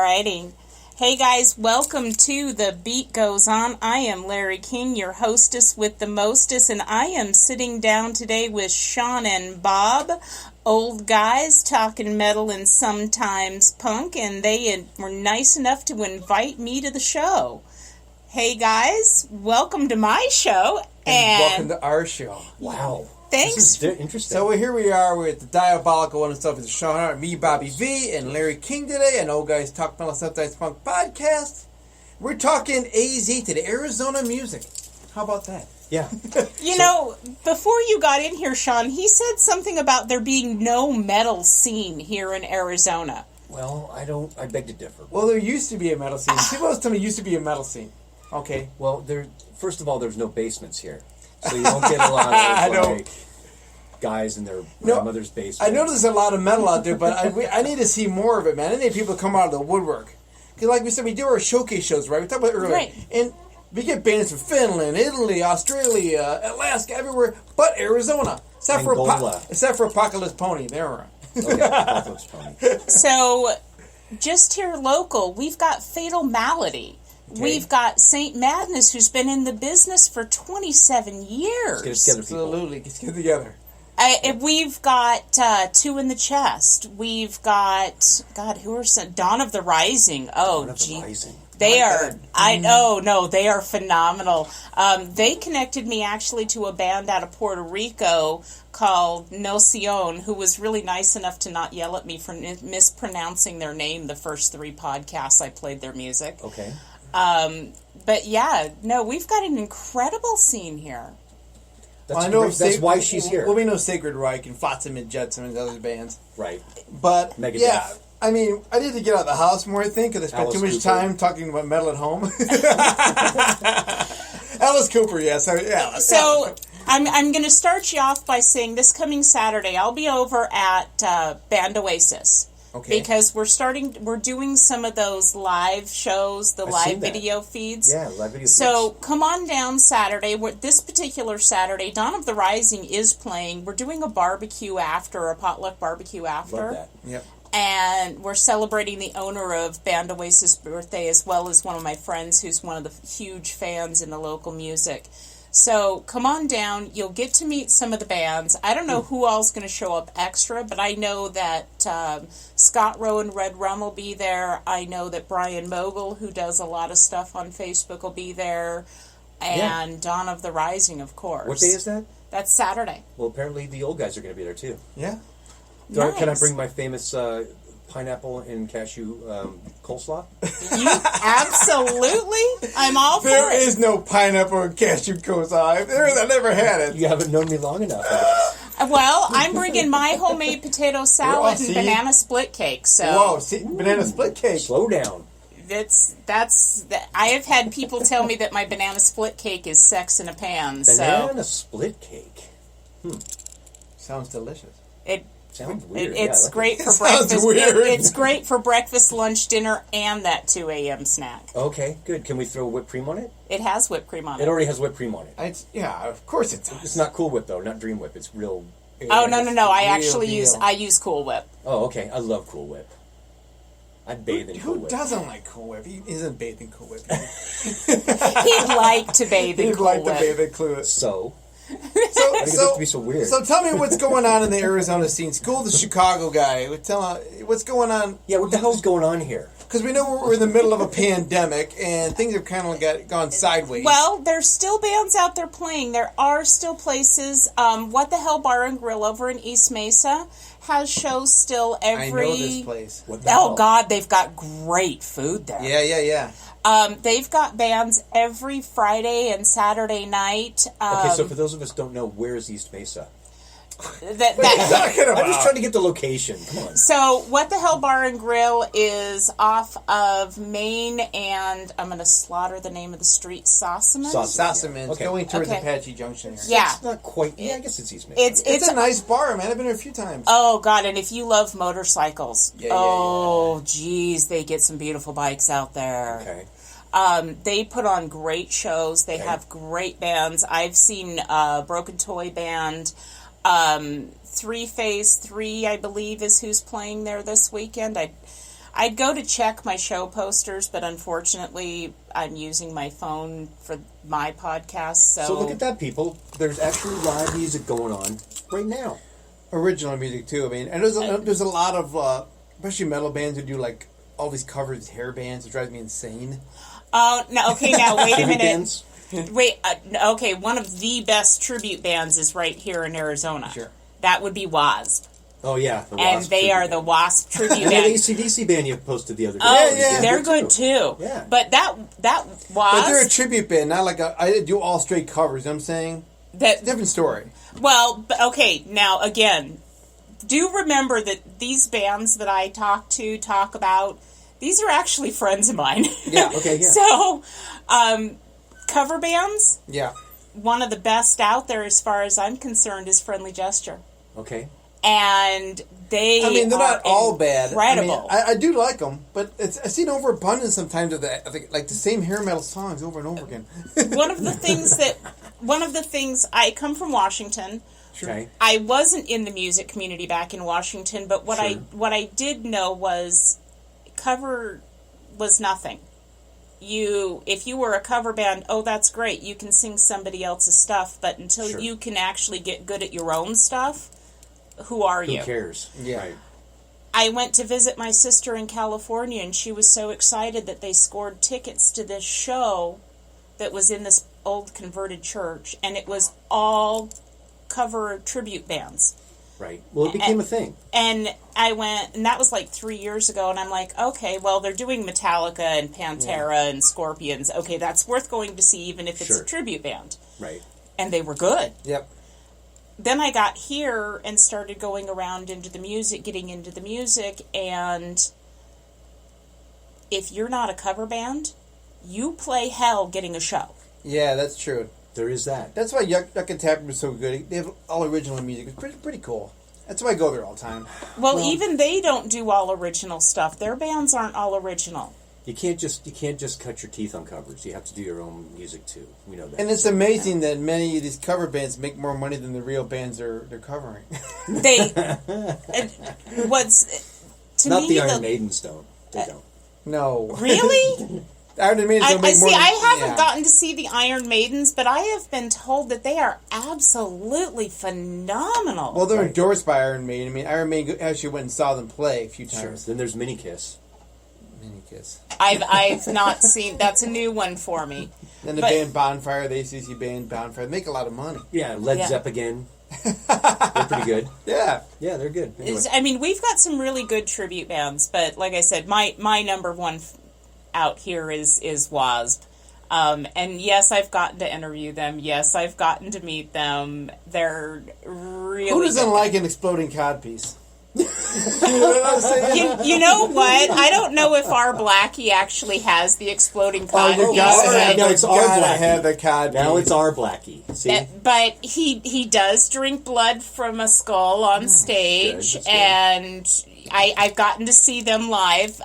Alrighty. Hey guys, welcome to The Beat Goes On. I am Larry King, your hostess with the mostest, and I am sitting down today with Sean and Bob, old guys talking metal and sometimes punk, and they were nice enough to invite me to the show. Hey guys, welcome to my show. And welcome to our show. Wow. Thanks. This is interesting. So here we are. We're at the Diabolical One and Stuff with Sean Hart, me, Bobby V, and Larry King today. And Old Guys Talk Metal Sometimes Punk podcast. We're talking AZ to the Arizona music. How about that? Yeah. You know, before you got in here, Sean, he said something about there being no metal scene here in Arizona. Well, I beg to differ. Well, there used to be a metal scene. People always tell me there used to be a metal scene. Okay. Well, first of all, there's no basements here. So you don't get a lot of guys in their grandmother's basement. I know there's a lot of metal out there, but I need to see more of it, man. I need people to come out of the woodwork. Because like we said, we do our showcase shows, right? We talked about it earlier. Right. And we get bands from Finland, Italy, Australia, Alaska, everywhere, but Arizona. Except for Apocalypse Pony. There we are. Okay, Apocalypse Pony. So, just here local, we've got Fatal Malady. Okay. We've got St. Madness, who's been in the business for 27 years. Let's get it together, people. Absolutely. Let's get it together. We've got Two in the Chest. We've got, God, who are some? Dawn of the Rising. Oh, gee. They are, they are phenomenal. They connected me actually to a band out of Puerto Rico called Noción, who was really nice enough to not yell at me for mispronouncing their name the first 3 podcasts I played their music. Okay. But yeah, no, we've got an incredible scene here. That's why she's here. Well, we know Sacred Reich and Flotsam and Jetsam and other bands. Right. But, Megadeth. Yeah, I mean, I need to get out of the house more, I think, because I spent too much time talking about metal at home. Alice Cooper, yes. So, I'm going to start you off by saying this coming Saturday, I'll be over at Band Oasis. Okay. Because we're doing some of those live shows, live video feeds. Yeah, live video feeds. So come on down Saturday. This particular Saturday, Dawn of the Rising is playing. We're doing a barbecue after, a potluck barbecue after. Love that. Yep. And we're celebrating the owner of Band Oasis' birthday, as well as one of my friends who's one of the huge fans in the local music. So come on down. You'll get to meet some of the bands. I don't know who all's going to show up extra, but I know that Scott Rowe and Red Rum will be there. I know that Brian Mogul, who does a lot of stuff on Facebook, will be there. And Dawn of the Rising, of course. What day is that? That's Saturday. Well, apparently the old guys are going to be there, too. Yeah. Nice. Can I bring my famous pineapple and cashew coleslaw? Absolutely. I'm all for it. There is no pineapple and cashew coleslaw. I never had it. You haven't known me long enough. Well, I'm bringing my homemade potato salad and banana split cake. So. Whoa, see, banana split cake. Slow down. I have had people tell me that my banana split cake is sex in a pan. Banana split cake. Sounds delicious. It sounds weird. It's great for breakfast. It's great for breakfast, lunch, dinner, and that 2 a.m. snack. Okay, good. Can we throw whipped cream on it? It has whipped cream on it. It already has whipped cream on it. Yeah, of course it does. It's not Cool Whip though, not Dream Whip. It's real. Oh no! I use Cool Whip. Oh, okay. I love Cool Whip. I'd bathe in Cool Whip. Who doesn't like Cool Whip? He isn't bathed in Cool Whip. He'd like to bathe in Cool Whip. He'd like to bathe in Cool Whip. So to be so weird. So tell me what's going on in the Arizona scene. School the Chicago guy. What's going on? Yeah, what the hell's going on here? Because we know we're in the middle of a pandemic and things have kind of gone sideways. Well, there's still bands out there playing. There are still places. What the Hell Bar and Grill over in East Mesa has shows still every... I know this place. Oh, God, they've got great food there. Yeah. They've got bands every Friday and Saturday night. Okay, so for those of us who don't know, where is East Mesa? What are you talking about? I'm just trying to get the location. Come on. So, What the Hell Bar and Grill is off of Main and I'm going to slaughter the name of the street, Sossaman? Sossaman. Okay. Going towards Apache Junction here. Yeah. It's not quite... Yeah, I guess it's East Mesa. It's a nice bar, man. I've been here a few times. Oh, God, and if you love motorcycles, yeah. Geez, they get some beautiful bikes out there. Okay. They put on great shows. They have great bands. I've seen Broken Toy Band. 3 Phase 3, I believe, is who's playing there this weekend. I I'd go to check my show posters, but unfortunately, I'm using my phone for my podcast. So look at that, people. There's actually live music going on right now. Original music too. I mean, and there's a lot of especially metal bands who do like all these covers, hair bands. It drives me insane. Oh no! Okay, now wait a Tribute minute. bands? Wait. Okay, one of the best tribute bands is right here in Arizona. Sure. That would be Wasp. Oh yeah, the And Wasp they tribute are band. the Wasp tribute And that band. AC/DC band you posted the other day. Oh, Yeah, they're good too. Yeah. But that But they're a Wasp, tribute band, not like I do all straight covers. You know what I'm saying? that Different story. well, okay. Now again, do remember that these bands that I talk about, these are actually friends of mine. Yeah. Okay, yeah. So, cover bands, Yeah. one of the best out there as far as I'm concerned is Friendly Gesture. Okay. And they I mean, they're are not all bad. incredible. I mean, I do like them, but I see an overabundance sometimes of like the same hair metal songs over and over again. One of the things I come from Washington. Okay. I wasn't in the music community back in Washington, but what Sure. I did know was cover was nothing. If you were a cover band, oh, that's great. You can sing somebody else's stuff, but until Sure. you can actually get good at your own stuff, who are you? Who cares? Yeah. Right. I went to visit my sister in California, and she was so excited that they scored tickets to this show that was in this old converted church, and it was all cover tribute bands. Right. Well, it became a thing. And I went, and that was like 3 years ago, and I'm like, okay, well, they're doing Metallica and Pantera and Scorpions. Okay, that's worth going to see, even if it's Sure. a tribute band. Right. And they were good. Yep. Then I got here and started going around into the music, getting into the music, and if you're not a cover band, you play hell getting a show. Yeah, that's true. There is that. That's why Yuck and Tap was so good. They have all original music. It's pretty cool. That's why I go there all the time. Well, even they don't do all original stuff. Their bands aren't all original. You can't just cut your teeth on covers. You have to do your own music too. We know that. And it's amazing that many of these cover bands make more money than the real bands they're covering. They what's to Not me the Iron Maidens don't. They don't. No. really. Iron Maidens I don't make more see. than, I haven't yeah. gotten to see the Iron Maidens, but I have been told that they are absolutely phenomenal. Well, they're Right. endorsed by Iron Maiden. I mean, Iron Maiden actually went and saw them play a few Sure. times. Then there's Mini Kiss. Mini Kiss. I've not seen. That's a new one for me. Then the But- band Bonfire, the ACC band Bonfire, they make a lot of money. Yeah, Led Yeah. Zeppelin. They're pretty good. Yeah. Yeah, they're good. Anyway. I mean, we've got some really good tribute bands, but like I said, my number one out here is Wasp. And yes, I've gotten to interview them. Yes, I've gotten to meet them. They're really Who doesn't good. like an exploding codpiece? You know what I'm saying? You know what? I don't know if our Blackie actually has the exploding Oh, cod you piece, gotta Alright, have now the, it's our gotta Blackie. have the codpiece. Now it's our Blackie. See? but he does drink blood from a skull on stage, Good, that's good. and I've gotten to see them live.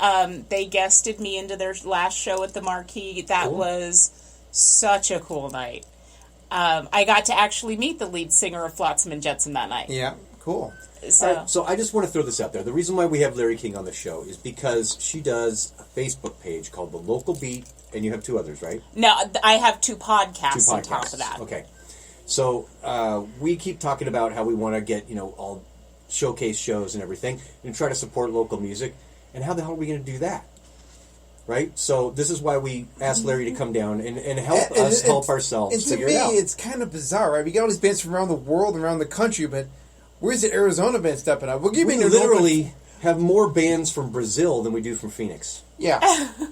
They guested me into their last show at the Marquee. That Cool. was such a cool night. I got to actually meet the lead singer of Flotsam and Jetsam that night. Yeah, cool. So, All right, so I just want to throw this out there. The reason why we have Larry King on the show is because she does a Facebook page called The Local Beat, and you have two others, right? no, I have two podcasts, Two on podcasts. top of that. Okay. So we keep talking about how we want to get, all showcase shows and everything and try to support local music. And how the hell are we going to do that? Right? So this is why we asked Larry to come down and help And us it- help ourselves And to figure me, it out. it's kind of bizarre, right? We got all these bands from around the world and around the country, but where's the Arizona band stepping up? We'll give We you literally have more bands from Brazil than we do from Phoenix. Yeah,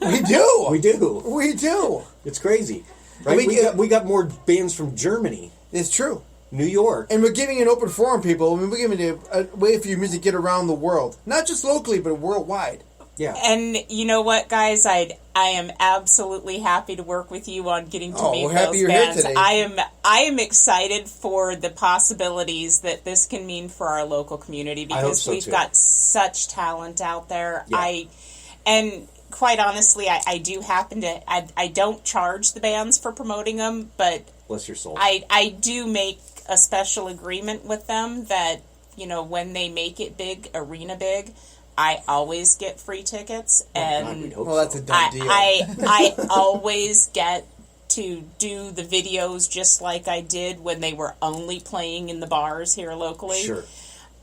we do. We do. We do. It's crazy. Right? we get- we got more bands from Germany, It's true. New York. And we're giving an open forum, people. I mean, we're giving you a way for your music to get around the world, not just locally, but worldwide. Yeah. And you know what, guys? I am absolutely happy to work with you on getting to Oh, meet we're happy those you're here bands. today. I am excited for the possibilities that this can mean for our local community I hope because so, we've too. got such talent out there. Yeah. And quite honestly, I do happen to I don't charge the bands for promoting them, but Bless your soul. I do make a special agreement with them that when they make it big, arena big, I always get free tickets, and we'd hope Well, that's so. a done deal. I always get to do the videos just like I did when they were only playing in the bars here locally. Sure.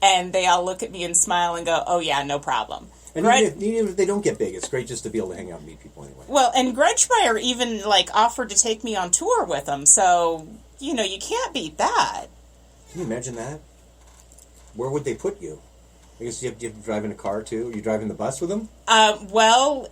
And they all look at me and smile and go, "Oh yeah, no problem." And even if they don't get big, it's great just to be able to hang out and meet people anyway. Well, and Gretschmeyer even offered to take me on tour with him, so you can't beat that. Can you imagine that? Where would they put you? I guess you have to drive in a car too. Are you driving the bus with them? Well,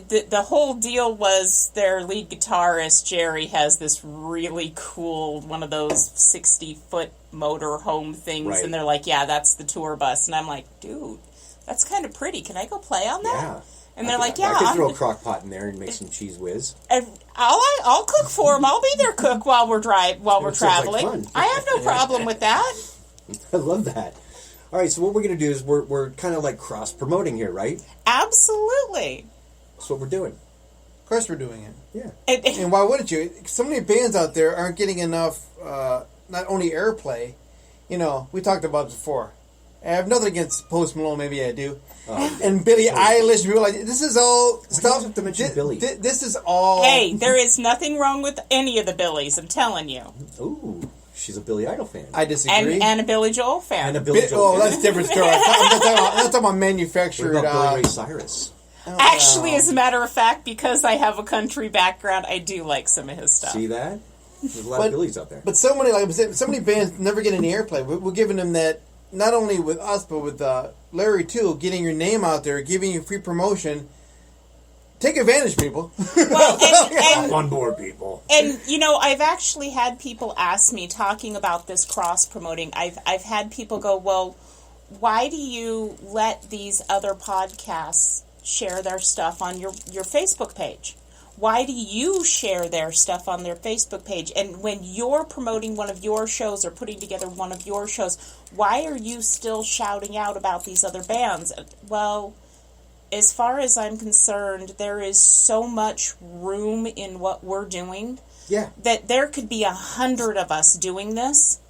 the whole deal was their lead guitarist, Jerry, has this really cool, one of those 60-foot motor home things, Right. and they're like, yeah, that's the tour bus. And I'm like, dude, that's kind of pretty. Can I go play on that? Yeah. And they're like, yeah. I could throw a crock pot in there and make some cheese whiz. And I'll cook for them. I'll be their cook while we're Sounds like traveling. fun. I have no problem with that. I love that. All right, so what we're going to do is we're kind of like cross-promoting here, right? Absolutely. That's what we're doing. Of course we're doing it. Yeah. And why wouldn't you? So many bands out there aren't getting enough, not only airplay, we talked about it before. I have nothing against Post Malone, maybe I do. And Billie Eilish, people like, this is all stuff. Have to mention Billy? This is all. Hey, there is nothing wrong with any of the Billies, I'm telling you. Ooh, she's a Billy Idol fan. I disagree. And a Billy Joel fan. And a Billy Joel fan. that's a different story. I'm not talking about manufactured. What about Billy Ray Cyrus? Actually, as a matter of fact, because I have a country background, I do like some of his stuff. See that? There's a lot of Billies out there. But so many bands never get any airplay. We're giving them that, not only with us, but with Larry too, getting your name out there, giving you free promotion. Take advantage, people. Well, and On board, people. And I've actually had people ask me, talking about this cross promoting. I've had people go, well, why do you let these other podcasts share their stuff on your Facebook page? Why do you share their stuff on their Facebook page? And when you're promoting one of your shows or putting together one of your shows, why are you still shouting out about these other bands? Well, as far as I'm concerned, there is so much room in what we're doing that there could be 100 of us doing this,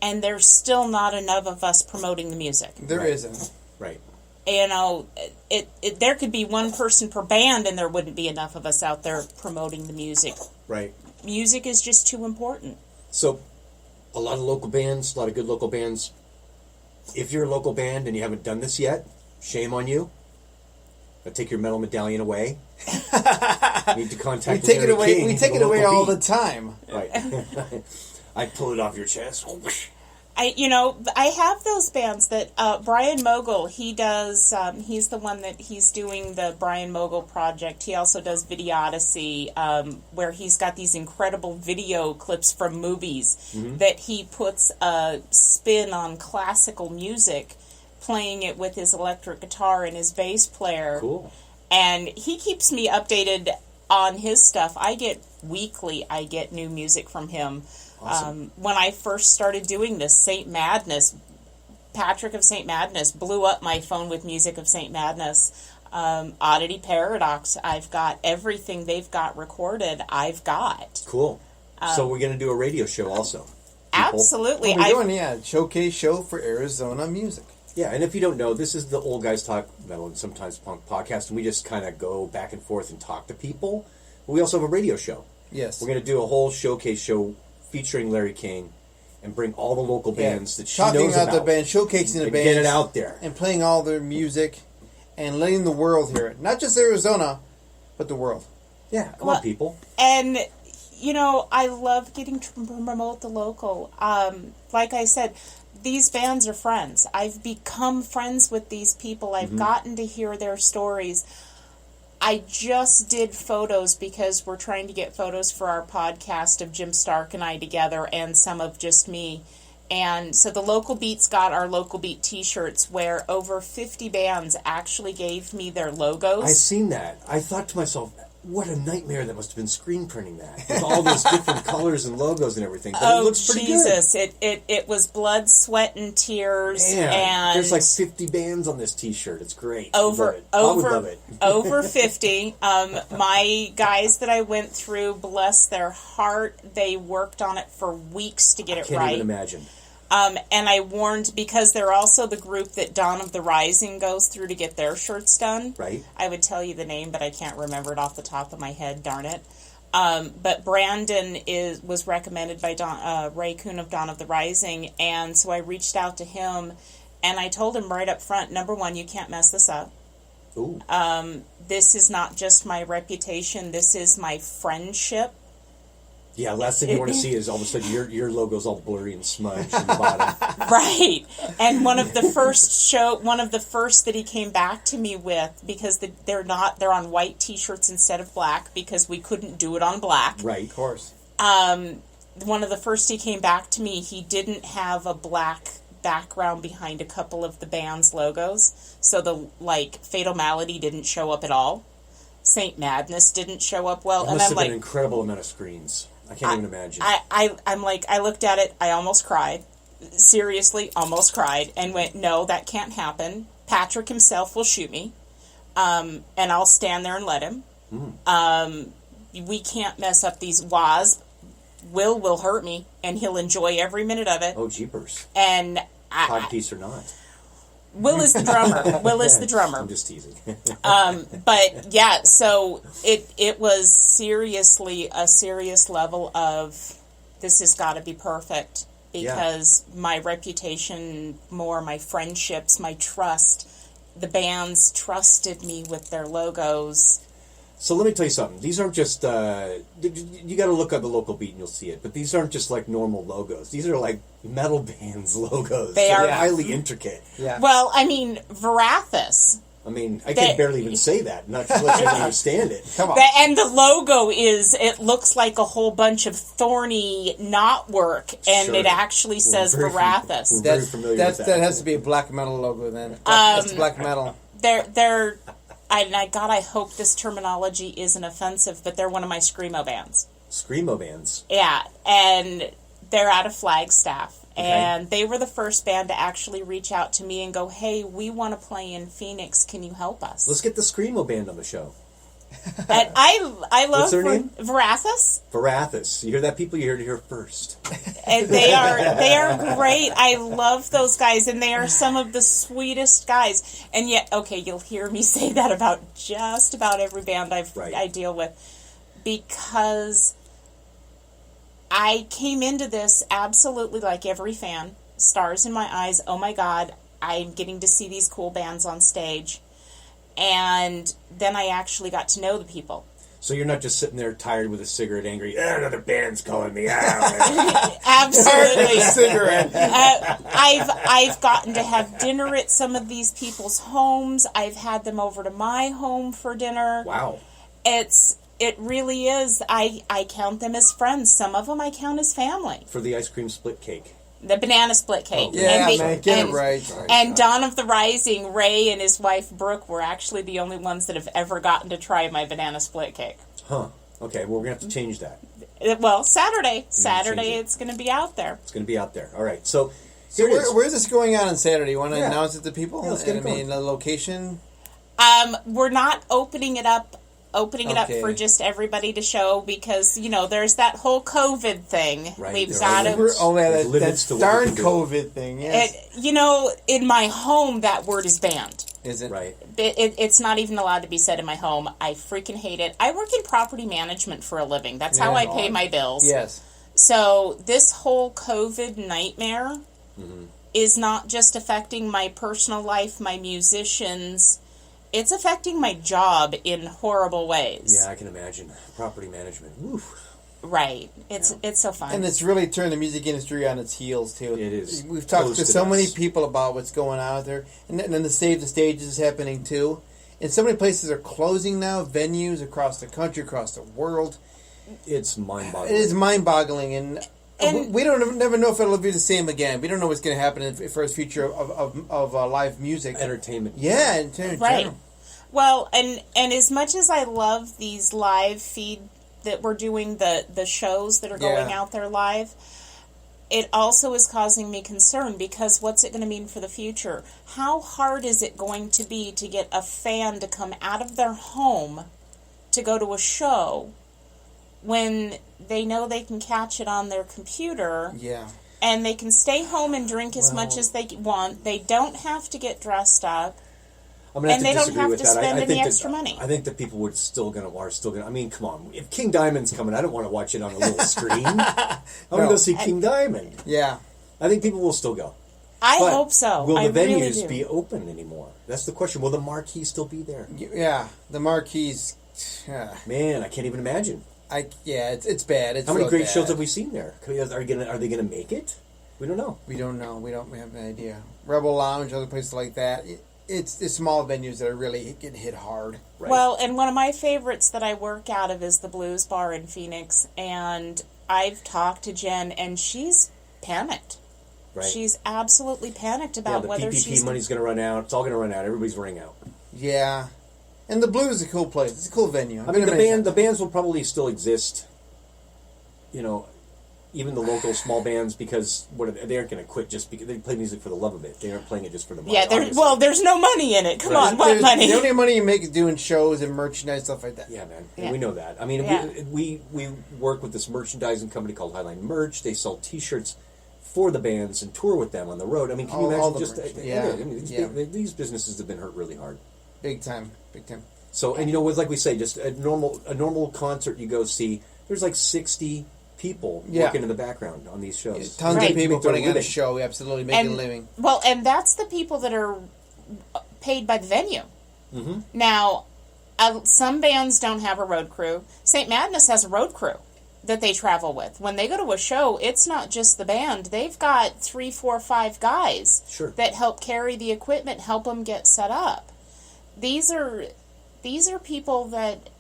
and there's still not enough of us promoting the music. There isn't. Right. There could be one person per band, and there wouldn't be enough of us out there promoting the music. Right. Music is just too important. So, a lot of local bands, a lot of good local bands. If you're a local band and you haven't done this yet, shame on you. I'll take your medal medallion away. You need to contact We take it Larry away. King, We take the it away local all beat. the time. Right. I pull it off your chest. I have those bands that Brian Mogul, he does. He's the one that he's doing the Brian Mogul project. He also does Videodyssey, where he's got these incredible video clips from movies that he puts a spin on classical music, playing it with his electric guitar and his bass player. Cool. And he keeps me updated on his stuff. I get new music from him. Awesome. When I first started doing this, Patrick of St. Madness blew up my phone with music of St. Madness. Oddity Paradox, I've got everything they've got recorded, I've got. Cool. So we're going to do a radio show also. Absolutely. We're doing a showcase show for Arizona music. Yeah, and if you don't know, this is the Old Guys Talk Metal and Sometimes Punk podcast, and we just kind of go back and forth and talk to people. But we also have a radio show. Yes. We're going to do a whole showcase show featuring Larry King and bring all the local bands that she talking knows about about. the band, showcasing the and band, get it out there. and playing all their music, and letting the world hear it. Not just Arizona, but the world. Yeah, come on, people. And, I love getting to promote the local. Like I said, these bands are friends. I've become friends with these people. I've gotten to hear their stories. I just did photos because we're trying to get photos for our podcast of Jim Stark and I together, and some of just me. And so the Local Beats got our Local Beat t-shirts, where over 50 bands actually gave me their logos. I seen that. I thought to myself, what a nightmare that must have been screen printing that. With all those different colors and logos and everything. But it looks pretty Jesus. good. It was blood, sweat, and tears. Man, and there's like 50 bands on this t-shirt. It's great. over Love it. I would love it. over 50. My guys that I went through, bless their heart, they worked on it for weeks to get it Can't right. even imagine. And I warned, because they're also the group that Dawn of the Rising goes through to get their shirts done. Right. I would tell you the name, but I can't remember it off the top of my head, darn it. But Brandon was recommended by Ray Kuhn of Dawn of the Rising, and so I reached out to him, and I told him right up front, number one, you can't mess this up. Ooh. This is not just my reputation, this is my friendship. Yeah, last thing you want to see is all of a sudden your logo's all blurry and smudged in the bottom. Right. And one of the first that he came back to me with, because they're on white t-shirts instead of black, because we couldn't do it on black. Right. Of course. One of the first he came back to me, he didn't have a black background behind a couple of the band's logos. So the Fatal Malady didn't show up at all. Saint Madness didn't show up well. It must have been an incredible amount of screens. I can't even imagine. I looked at it, I almost cried. Seriously, almost cried. And went, no, that can't happen. Patrick himself will shoot me. And I'll stand there and let him. We can't mess up these Waz. Will hurt me, and he'll enjoy every minute of it. Oh, jeepers. And Codpiece or not. Will is the drummer. Will is the drummer. I'm just teasing. But yeah, so it was seriously a serious level of, this has got to be perfect, because my reputation, my friendships, my trust, the bands trusted me with their logos. So let me tell you something. These aren't just, you got to look at the local beat and you'll see it, but these aren't just like normal logos. These are like metal bands logos. They are highly intricate. Yeah. Well, I mean, Verathis. I mean, I can barely even say that, not to let you understand it. Come on. And the logo it looks like a whole bunch of thorny knotwork, and Sure. it actually says Verathis. We're very familiar with that. That has to be a black metal logo then. That's black metal. I hope this terminology isn't offensive, but they're one of my Screamo bands. Screamo bands? Yeah, and they're out of Flagstaff. Okay. And they were the first band to actually reach out to me and go, hey, we want to play in Phoenix. Can you help us? Let's get the Screamo band on the show. And I love What's their name? Verathis. Verathis. You hear that, people? You heard it here first. And they are great. I love those guys, and they are some of the sweetest guys. And yet, okay, you'll hear me say that about just about every band I deal with, because I came into this absolutely like every fan, stars in my eyes. Oh my God, I'm getting to see these cool bands on stage. And then I actually got to know the people. So you're not just sitting there tired with a cigarette, angry, another band's calling me out. Absolutely. Cigarette. I've gotten to have dinner at some of these people's homes. I've had them over to my home for dinner. Wow. It really is. I count them as friends. Some of them I count as family. For the ice cream split cake. The banana split cake. Oh, yeah, man, get it right. And Dawn of the Rising, Ray and his wife Brooke were actually the only ones that have ever gotten to try my banana split cake. Huh. Okay, well, we're going to have to change that. Well, Saturday change it. it's going to be out there. It's going to be out there. All right, so So here it is. where's this going on Saturday? You want to announce it to people? Yeah, let's get it I mean, going. the location? We're not opening it up Okay. for just everybody to show, because, there's that whole COVID thing. Right, We've there got are to... limits. Oh, man, There's that limits to what darn we can do. COVID thing, yes. In my home, that word is banned. Is it? Right. It's not even allowed to be said in my home. I freaking hate it. I work in property management for a living. That's how I pay my bills. Yes. So this whole COVID nightmare is not just affecting my personal life, my musicians. It's affecting my job in horrible ways. Yeah, I can imagine. Property management. Oof. Right. It's so fun. And it's really turned the music industry on its heels, too. It is. We've talked Close to to so many us. people about what's going on out there. And then the Save the Stages is happening, too. And so many places are closing now, venues across the country, across the world. It's mind-boggling. It is mind-boggling, and we never know if it'll be the same again. We don't know what's going to happen for the future of live music. Entertainment. Yeah, in general. right. Well, and as much as I love these live feed that we're doing, the shows that are going out there live, it also is causing me concern, because what's it going to mean for the future? How hard is it going to be to get a fan to come out of their home to go to a show when they know they can catch it on their computer? Yeah. and they can stay home and drink as much as they want. They don't have to get dressed up. And they don't have to spend any extra money. I think that people are still gonna. I mean, come on. If King Diamond's coming, I don't want to watch it on a little screen. I want to go see King Diamond. Yeah. I think people will still go. I hope so. Will the venues really be open anymore? That's the question. Will the marquee still be there? Yeah, the marquees. Man, I can't even imagine. It's bad. It's how many great bad. shows have we seen there? Are they gonna make it? We don't know. We don't know. We have an idea. Rebel Lounge, other places like that. It's the small venues that are really getting hit hard. Right. Well, and one of my favorites that I work out of is the Blues Bar in Phoenix, and I've talked to Jen, and she's panicked. Right. She's absolutely panicked about whether the she's... PPP money's going to run out. It's all going to run out. Everybody's running out. Yeah. And the Blues is a cool place. It's a cool venue. I mean, the bands will probably still exist, even the local small bands, because they aren't going to quit just because they play music for the love of it. They aren't playing it just for the money. Yeah, there's no money in it. Come on, what money? The only money you make is doing shows and merchandise, stuff like that. Yeah, man. And we know that. I mean, we work with this merchandising company called Highline Merch. They sell T-shirts for the bands and tour with them on the road. I mean, can you imagine just... these businesses have been hurt really hard. Big time. So, and like we say, just a normal concert you go see, there's like 60 people working in the background on these shows. Tons of people putting on a show, absolutely making a living. Well, and that's the people that are paid by the venue. Mm-hmm. Now, some bands don't have a road crew. St. Madness has a road crew that they travel with. When they go to a show, it's not just the band. They've got 3, 4, 5 guys that help carry the equipment, help them get set up. These are people that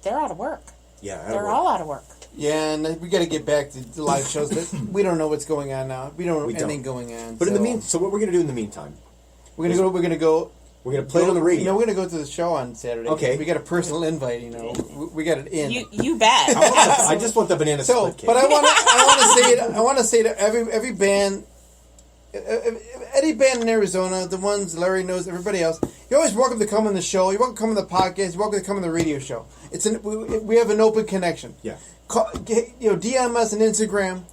they're out of work. Yeah, they're all out of work. Yeah, and we got to get back to the live shows. But we don't know what's going on now. We don't know anything going on. But so what we're going to do in the meantime? We're gonna play it on the radio. No, we're gonna go to the show on Saturday. Okay, we got a personal invite. We got it in. You bet. I just want the banana split cake. But I want to say to every band. Any band in Arizona, the ones Larry knows, everybody else, you're always welcome to come on the show. You're welcome to come on the podcast. You're welcome to come on the radio show. We have an open connection. Yeah. DM us on Instagram.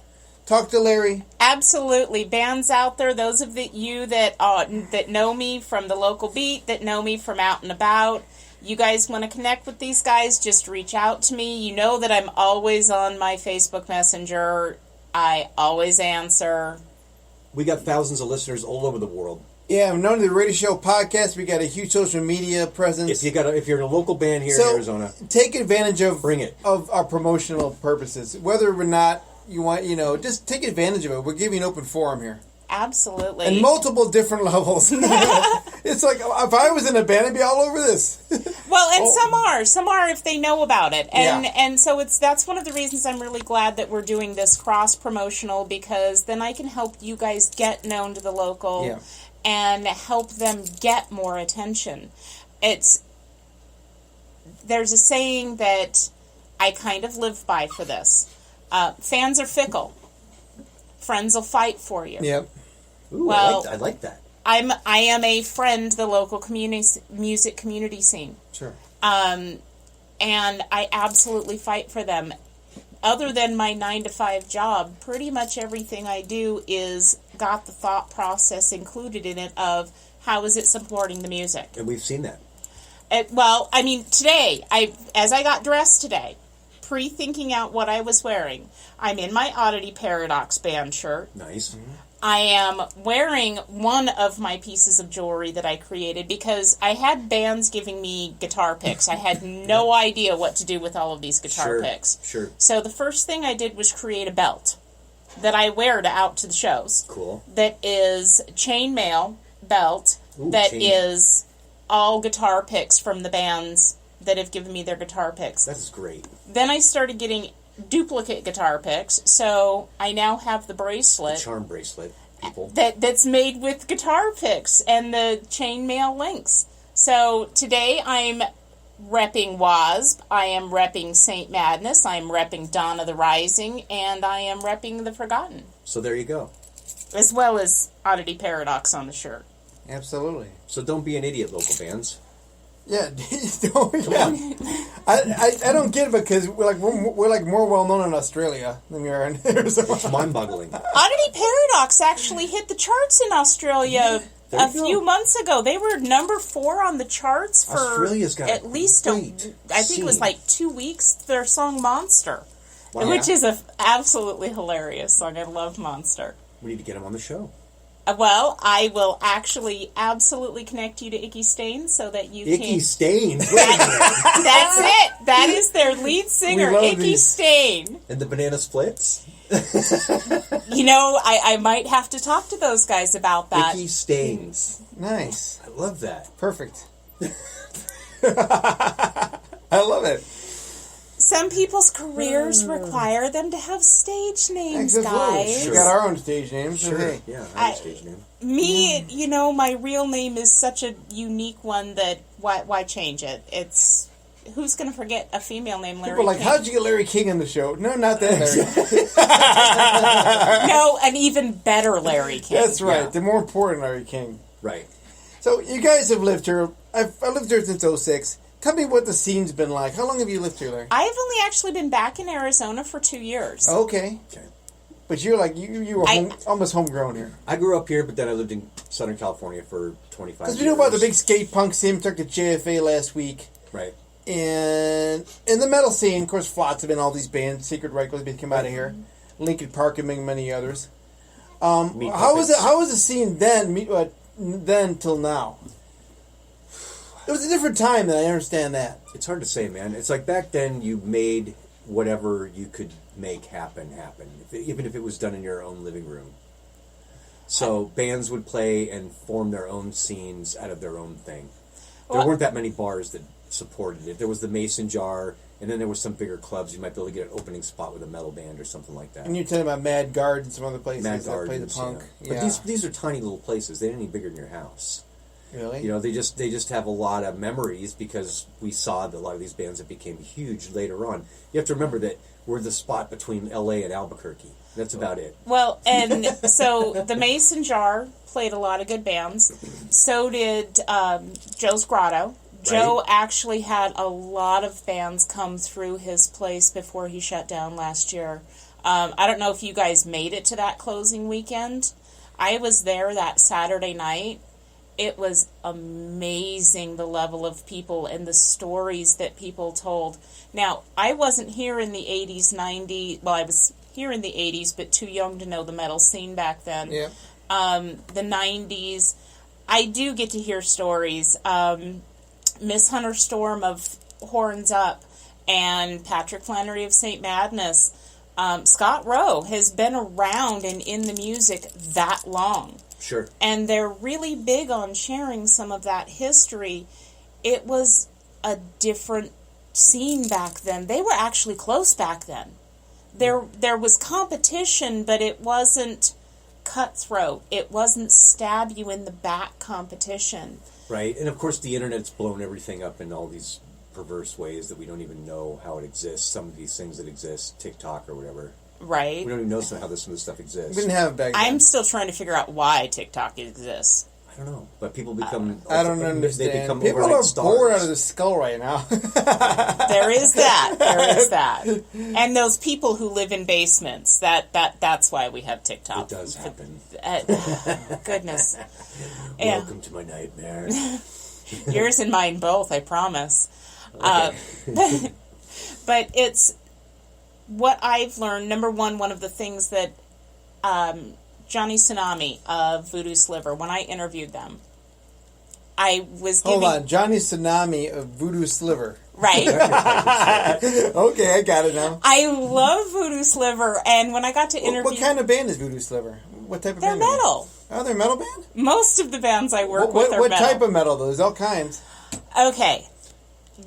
Talk to Larry. Absolutely. Bands out there, those of you that know me from the local beat, that know me from out and about, you guys want to connect with these guys, just reach out to me. You know that I'm always on my Facebook Messenger. I always answer. We got thousands of listeners all over the world. Yeah, not only the radio show podcast, we got a huge social media presence. If you're in a local band here in Arizona, take advantage of our promotional purposes. Whether or not you want, just take advantage of it. We're giving an open forum here. Absolutely. And multiple different levels. It's like, if I was in a band, I'd be all over this. Well, and some are if they know about it. And so that's one of the reasons I'm really glad that we're doing this cross-promotional, because then I can help you guys get known to the local and help them get more attention. There's a saying that I kind of live by for this. Fans are fickle. Friends will fight for you. Yep. Ooh, well, I like that. I am a friend to the local music community scene. Sure. And I absolutely fight for them. Other than my 9-to-5 job, pretty much everything I do is got the thought process included in it of how is it supporting the music. And we've seen that. Today, as I got dressed today, pre-thinking out what I was wearing, I'm in my Oddity Paradox band shirt. Nice. Mm-hmm. I am wearing one of my pieces of jewelry that I created because I had bands giving me guitar picks. I had no idea what to do with all of these guitar picks. Sure. So the first thing I did was create a belt that I wear out to the shows. Cool. That is chainmail belt. Ooh, is all guitar picks from the bands that have given me their guitar picks. That is great. Then I started getting duplicate guitar picks, so I now have the bracelet. The charm bracelet, people. That's made with guitar picks and the chainmail links. So today I'm repping WASP, I am repping St. Madness, I am repping Dawn of the Rising, and I am repping The Forgotten. So there you go. As well as Oddity Paradox on the shirt. Absolutely. So don't be an idiot, local bands. Yeah, I don't get it because we're like more well known in Australia than we are in Arizona. It's mind-boggling. Oddity Paradox actually hit the charts in Australia a few months ago. They were number 4 on the charts for Australia's got at least I think it was like 2 weeks. Their song Monster, which is a absolutely hilarious song. I love Monster. We need to get him on the show. Well, I will actually absolutely connect you to Icky Stain so that you Icky can... Stain. That's it. That is their lead singer, Icky Stain. And the Banana Splits? I might have to talk to those guys about that. Icky Stains. Nice. I love that. Perfect. I love it. Some people's careers require them to have stage names, guys. Sure. We got our own stage names. Sure. Hey. Yeah, I have a stage name. Me, my real name is such a unique one that why change it? It's who's going to forget a female name, Larry People are like, King? how'd you get Larry King on the show? No, not that Larry. No, an even better Larry King. That's right. Yeah. The more important Larry King. Right. So you guys have lived here. I've lived here since 2006. Tell me what the scene's been like. How long have you lived here, Larry? I've only actually been back in Arizona for 2 years. Okay. But you're like, you were almost homegrown here. I grew up here, but then I lived in Southern California for 25 years. Because we knew about the big skate punk scene. We talked to JFA last week. Right. And in the metal scene, of course, Flotsam and all these bands, Secret Records came out of here. Linkin Park and many others. How was the scene then till now? It was a different time, and I understand that. It's hard to say, man. It's like back then you made whatever you could make happen. Even if it was done in your own living room. So bands would play and form their own scenes out of their own thing. There weren't that many bars that supported it. There was the Mason Jar, and then there were some bigger clubs. You might be able to get an opening spot with a metal band or something like that. And you're telling about Mad Guard and some other places Mad that play the Gardens, punk. Yeah. But these are tiny little places. They ain't any bigger than your house. Really? They just have a lot of memories because we saw that a lot of these bands that became huge later on. You have to remember that we're the spot between L.A. and Albuquerque. That's about it. Well, and so the Mason Jar played a lot of good bands. So did Joe's Grotto. Joe actually had a lot of bands come through his place before he shut down last year. I don't know if you guys made it to that closing weekend. I was there that Saturday night. It was amazing, the level of people and the stories that people told. Now, I wasn't here in the 80s, 90s. Well, I was here in the 80s, but too young to know the metal scene back then. Yeah. The 90s, I do get to hear stories. Miss Hunter Storm of Horns Up and Patrick Flannery of St. Madness. Scott Rowe has been around and in the music that long. Sure. And they're really big on sharing some of that history. It was a different scene back then. They were actually close back then. There was competition, but it wasn't cutthroat. It wasn't stab you in the back competition. Right. And of course the internet's blown everything up in all these perverse ways that we don't even know how it exists. Some of these things that exist, TikTok or whatever. Right. We don't even know some of this stuff exists. We didn't have it back then. I'm still trying to figure out why TikTok exists. I don't know. But people become... I don't understand. They become People overnight are stars. bored out of the skull right now. There is that. And those people who live in basements, that's why we have TikTok. It does happen. Goodness. Welcome to my nightmare. Yours and mine both, I promise. Okay. But it's what I've learned. Number one of the things that Johnny Tsunami of Voodoo Sliver, when I interviewed them, I was giving... Hold on. Johnny Tsunami of Voodoo Sliver. Right. Okay, I got it now. I love Voodoo Sliver, and when I got to interview... What kind of band is Voodoo Sliver? What type of They're band? They're metal. Oh, they're a metal band? Most of the bands I work with are what metal. What type of metal, though? There's all kinds. Okay.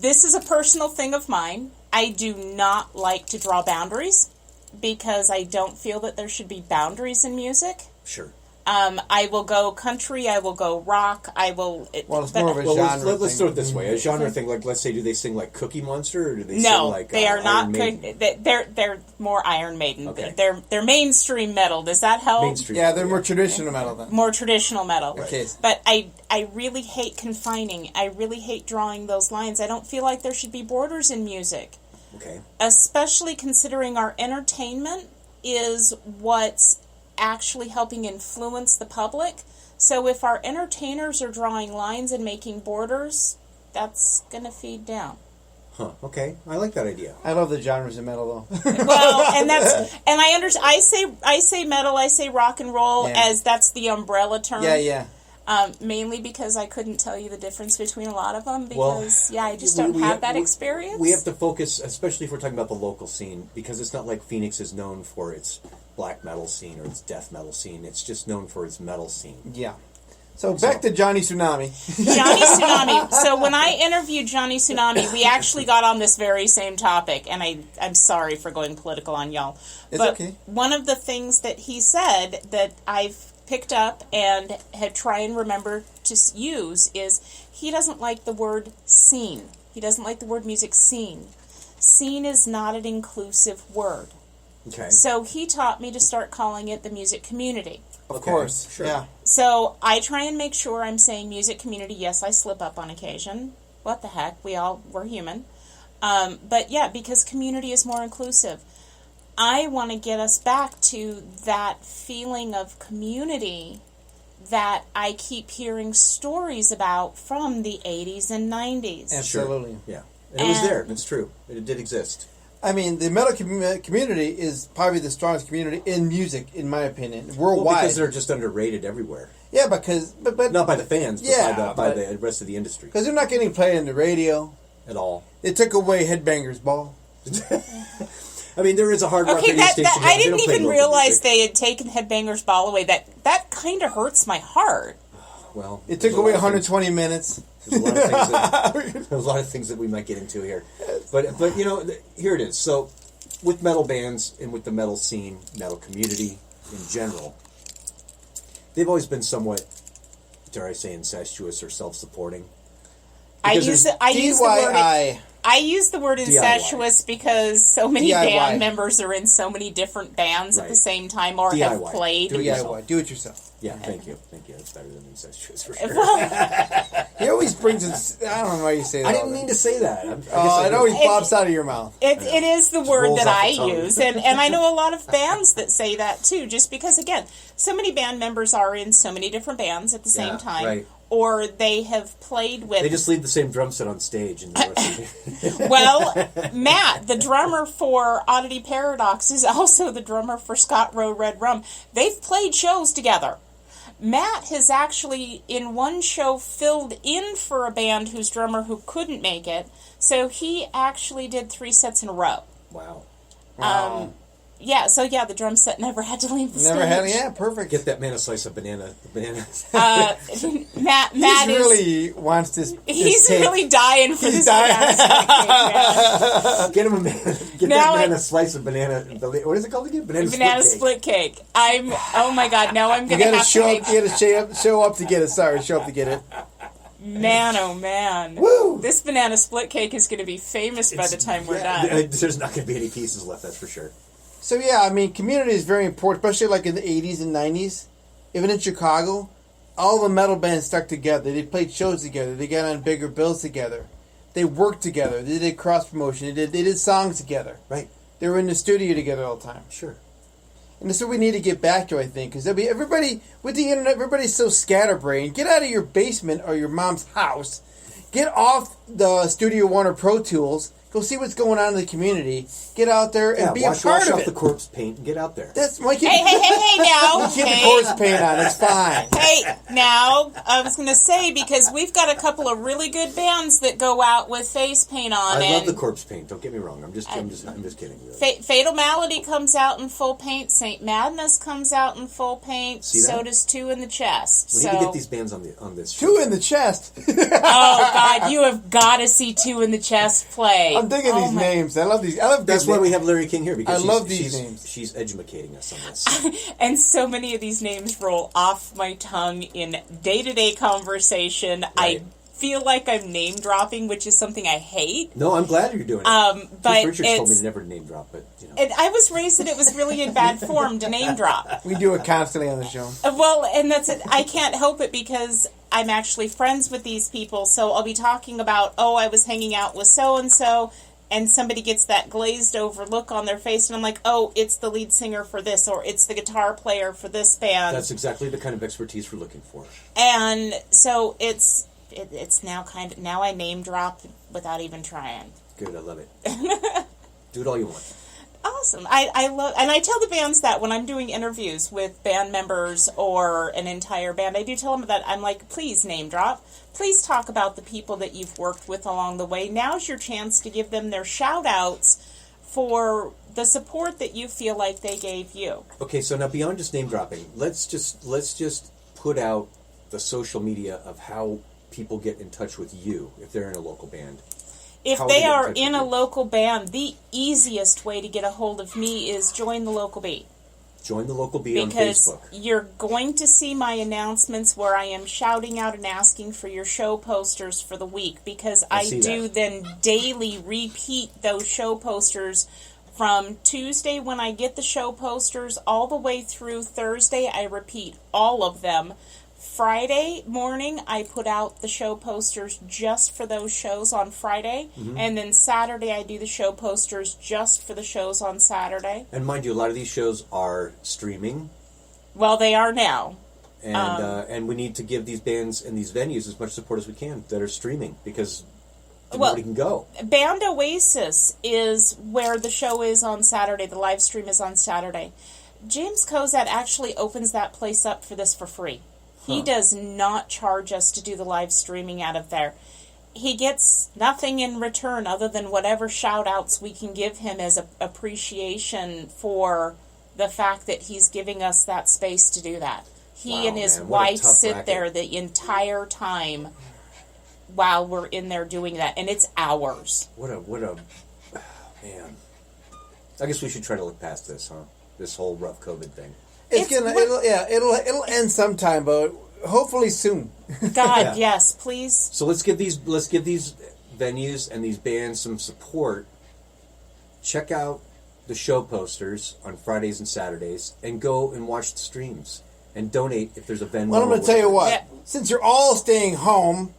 This is a personal thing of mine. I do not like to draw boundaries because I don't feel that there should be boundaries in music. Sure. I will go country. I will go rock. I will. Well, it's more of a genre. Let's throw it this way: a genre thing. Like, let's say, do they sing like Cookie Monster, or do they sing like? They are not. They're more Iron Maiden. Okay. They're mainstream metal. Does that help? Mainstream. Yeah, they're more traditional metal then. More traditional metal. Right. Okay. But I really hate confining. I really hate drawing those lines. I don't feel like there should be borders in music. Okay. Especially considering our entertainment is what's actually helping influence the public. So if our entertainers are drawing lines and making borders, that's going to feed down. Huh. Okay. I like that idea. I love the genres of metal though. Well, and I understand. I say metal. I say rock and roll as that's the umbrella term. Yeah. Mainly because I couldn't tell you the difference between a lot of them because I just don't we have that experience. We have to focus, especially if we're talking about the local scene, because it's not like Phoenix is known for its black metal scene or its death metal scene. It's just known for its metal scene. Yeah. So back to Johnny Tsunami. Johnny Tsunami. So when I interviewed Johnny Tsunami, we actually got on this very same topic, and I'm sorry for going political on y'all. It's but okay. One of the things that he said that I've picked up and have tried and remember to use is he doesn't like the word scene. He doesn't like the word music scene. Scene is not an inclusive word. Okay. So he taught me to start calling it the music community. Of course. Sure. Yeah. So I try and make sure I'm saying music community. Yes, I slip up on occasion. What the heck? We're human. But yeah, because community is more inclusive. I want to get us back to that feeling of community that I keep hearing stories about from the 80s and 90s. Absolutely. Sure. Yeah. And it was there. It's true. It did exist. I mean, the metal community is probably the strongest community in music, in my opinion, worldwide. Well, because they're just underrated everywhere. Yeah, because but not by the fans, but by the rest of the industry. Because they're not getting played on the radio At all. They took away Headbangers Ball. I mean, there is a hard rock radio station. I didn't even realize they had taken Headbangers Ball away. That kind of hurts my heart. Well, it took away 120 minutes. There's a lot of things that we might get into here, but you know, here it is. So, with metal bands and with the metal scene, metal community in general, they've always been somewhat, dare I say, incestuous or self-supporting. I use the word incestuous because so many band members are in so many different bands at the same time or have played. Do it yourself. Yeah, thank you. That's better than incestuous for sure. He always brings it. I don't know why you say that. I didn't mean to say that. It always pops out of your mouth. It is the word that I use, and I know a lot of bands that say that too. Just because, again, so many band members are in so many different bands at the same time. Right. Or they have played with... They just leave the same drum set on stage. And well, Matt, the drummer for Oddity Paradox, is also the drummer for Scott Rowe Red Rum. They've played shows together. Matt has actually, in one show, filled in for a band whose drummer who couldn't make it. So he actually did 3 sets in a row. Wow. The drum set never had to leave the stage. Perfect. Get that man a slice of banana. Matt really wants this. He's really dying for this banana split cake. Get him that man a slice of banana. What is it called again? Banana split cake. Oh my God! Now I'm gonna have to make. You gotta show up to get it. Sorry, show up to get it. Man, oh man. Woo! This banana split cake is going to be famous by the time we're done. There's not going to be any pieces left, that's for sure. So yeah, I mean, community is very important, especially like in the 80s and 90s. Even in Chicago, all the metal bands stuck together. They played shows together. They got on bigger bills together. They worked together. They did cross promotion. They did songs together. Right. They were in the studio together all the time. Sure. And that's what we need to get back to, I think, because everybody with the internet, everybody's so scatterbrained. Get out of your basement or your mom's house. Get off the Studio One or Pro Tools. Go see what's going on in the community. Get out there and be a part wash of off it. the corpse paint and get out there. That's my kid. Hey now. Get the corpse paint on. It's fine. Hey, now, I was going to say, because we've got a couple of really good bands that go out with face paint on. I love the corpse paint. Don't get me wrong. I'm just kidding. Really. Fatal Malady comes out in full paint. Saint Madness comes out in full paint. See that? So does Two in the Chest. We need to get these bands on this show. 2 in the chest. Oh God, you have gotta see Two in the Chest play. I'm digging these names. I love these. That's why we have Larry King here, because I love these names. She's educating us on this. And so many of these names roll off my tongue in day-to-day conversation. Right. I feel like I'm name dropping, which is something I hate. No, I'm glad you're doing it. But Richards told me to never name drop, but you know. And I was raised that it was really in bad form to name drop. We do it constantly on the show. Well, and that's it. I can't help it because I'm actually friends with these people. So I'll be talking about, I was hanging out with so-and-so, and somebody gets that glazed over look on their face, and I'm like, it's the lead singer for this, or it's the guitar player for this band. That's exactly the kind of expertise we're looking for. And so it's now now I name drop without even trying. Good, I love it. Do it all you want. Awesome. I love, and I tell the bands that when I'm doing interviews with band members or an entire band, I do tell them that. I'm like, please name drop. Please talk about the people that you've worked with along the way. Now's your chance to give them their shout outs for the support that you feel like they gave you. Okay, so now beyond just name dropping, let's just put out the social media of how people get in touch with you if they're in a local band. If they are in a local band, the easiest way to get a hold of me is join the local bee. Join the local bee on Facebook. Because you're going to see my announcements where I am shouting out and asking for your show posters for the week. Because I do then daily repeat those show posters from Tuesday when I get the show posters all the way through Thursday. I repeat all of them. Friday morning, I put out the show posters just for those shows on Friday. Mm-hmm. And then Saturday, I do the show posters just for the shows on Saturday. And mind you, a lot of these shows are streaming. Well, they are now. And we need to give these bands and these venues as much support as we can that are streaming, because nobody can go. Band Oasis is where the show is on Saturday. The live stream is on Saturday. James Kozat actually opens that place up for this for free. He does not charge us to do the live streaming out of there. He gets nothing in return other than whatever shout-outs we can give him as appreciation for the fact that he's giving us that space to do that. He and his wife sit there the entire time while we're in there doing that, and it's hours. What a man. I guess we should try to look past this, huh? This whole rough COVID thing. It'll end sometime, but hopefully soon. God, yes, please. So let's give these venues and these bands some support. Check out the show posters on Fridays and Saturdays, and go and watch the streams and donate if there's a Venmo. Well, I'm going to tell you what. Since you're all staying home,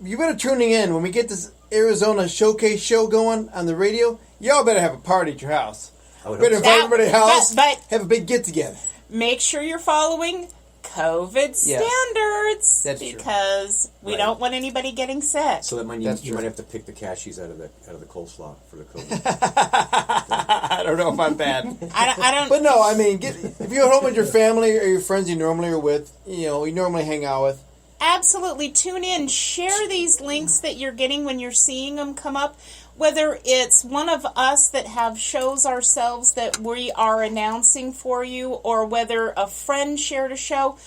you better tuning in when we get this Arizona Showcase show going on the radio. Y'all better have a party at your house. Better invite everybody to the house. But have a big get together. Make sure you're following COVID standards. That's because we don't want anybody getting sick. So that means you might have to pick the cashews out of the coleslaw for the COVID. I don't know about that. I don't. But no, I mean, if you're at home with your family or your friends you normally are with, you normally hang out with. Absolutely, tune in. Share these links that you're getting when you're seeing them come up. Whether it's one of us that have shows ourselves that we are announcing for you, or whether a friend shared a show,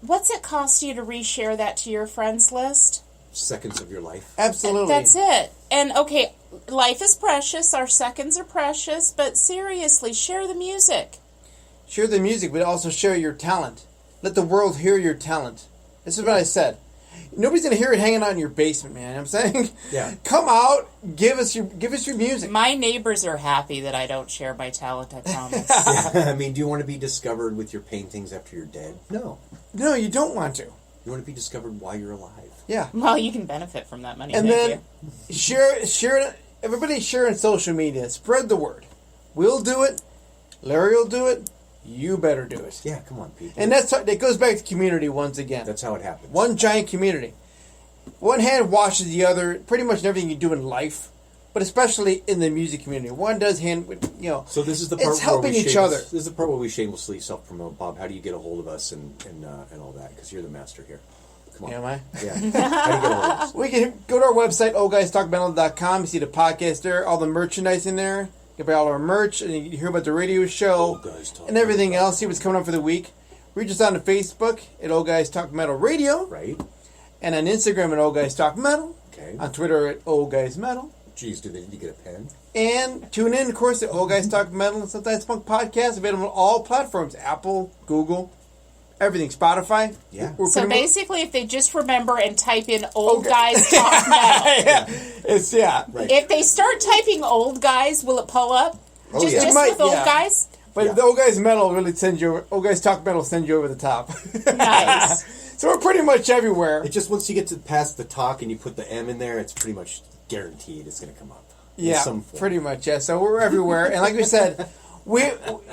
what's it cost you to reshare that to your friends list? Seconds of your life. Absolutely. That's it. And okay, life is precious, our seconds are precious, but seriously, share the music. Share the music, but also share your talent. Let the world hear your talent. This is what I said. Nobody's gonna hear it hanging out in your basement, man. You know what I'm saying, come out, give us your music. My neighbors are happy that I don't share my talent. I promise. I mean, do you want to be discovered with your paintings after you're dead? No, you don't want to. You want to be discovered while you're alive. Yeah. Well, you can benefit from that money. And then share it. Everybody share on social media. Spread the word. We'll do it. Larry will do it. You better do it. Yeah, come on, people. And that goes back to community once again. That's how it happens. One giant community. One hand washes the other, pretty much in everything you do in life, but especially in the music community. One does hand, So this is the part it's helping each other. This is the part where we shamelessly self-promote. Bob, how do you get a hold of us and all that? Because you're the master here. Come on. Am I? Yeah. How do you get a hold of us? We can go to our website, oldguystalkmetal.com. You see the podcast there, all the merchandise in there. You can buy all our merch, and you hear about the radio show and everything else. See what's coming up for the week. Reach us on Facebook at Old Guys Talk Metal Radio. Right. And on Instagram at Old Guys Talk Metal. Okay. On Twitter at Old Guys Metal. Jeez, did you get a pen? And tune in, of course, to Old Guys Talk Metal and Sometimes Punk podcast, available on all platforms: Apple, Google, everything, Spotify. Yeah. So basically, if they just remember and type in "Old Guys Talk Metal," Right. If they start typing "Old Guys," will it pull up? Oh, just yeah. just Might, with "Old yeah. Guys." But the Old Guys Metal really sends you over. Old Guys Talk Metal sends you over the top. Nice. So we're pretty much everywhere. It just once you get to past the talk and you put the M in there, it's pretty much guaranteed it's going to come up. In Yeah, some form. pretty much. Yeah, so we're everywhere, and like we said, we